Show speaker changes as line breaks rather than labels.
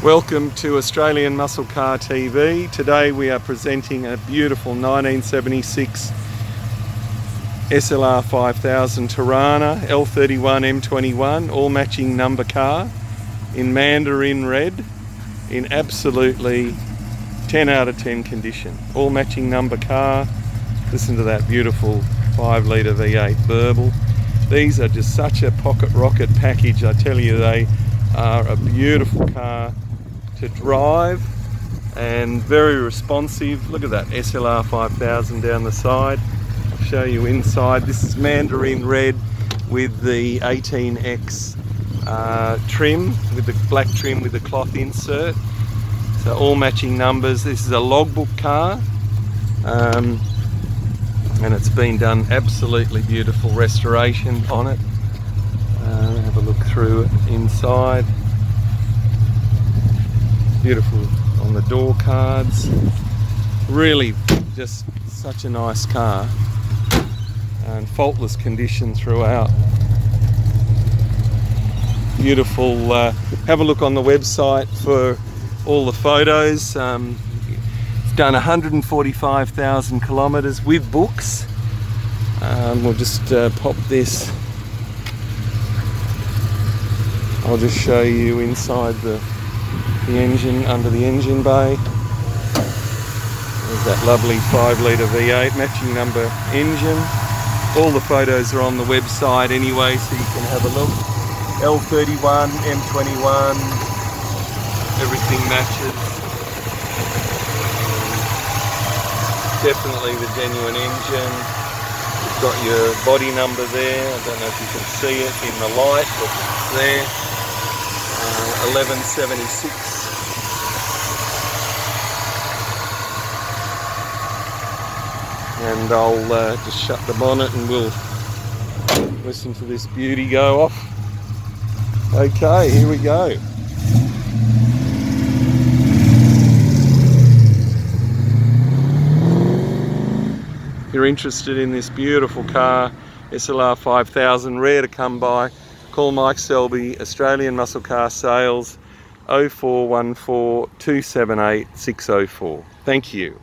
Welcome to Australian Muscle Car TV. Today we are presenting a beautiful 1976 SLR 5000 Torana L31 M21 all matching number car in mandarin red in absolutely 10 out of 10 condition. All matching number car. Listen to that beautiful 5 litre V8 burble. These are just such a pocket rocket package. I tell you, they are a beautiful car to drive and very responsive. Look at that SLR 5000 down the side. I'll show you inside. This is mandarin red with the 18X trim, with the black trim with the cloth insert. So all matching numbers. This is a logbook car, and it's been done absolutely beautiful restoration on it. Have a look through it inside. Beautiful on the door cards. Really just such a nice car and faultless condition throughout. Beautiful. Have a look on the website for all the photos. It's done 145,000 kilometres with books. We'll just pop this. I'll just show you inside the engine, under the engine bay. There's that lovely 5 litre V8 matching number engine. All the photos are on the website anyway, so you can have a look. L31, M21, everything matches. Definitely the genuine engine. You've got your body number there. I don't know if you can see it in the light, but it's there. 1176. And I'll just shut the bonnet and we'll listen to this beauty go off. Okay, here we go. If you're interested in this beautiful car, SLR 5000, rare to come by, call Mike Selby, Australian Muscle Car Sales, 0414 278 604. Thank you.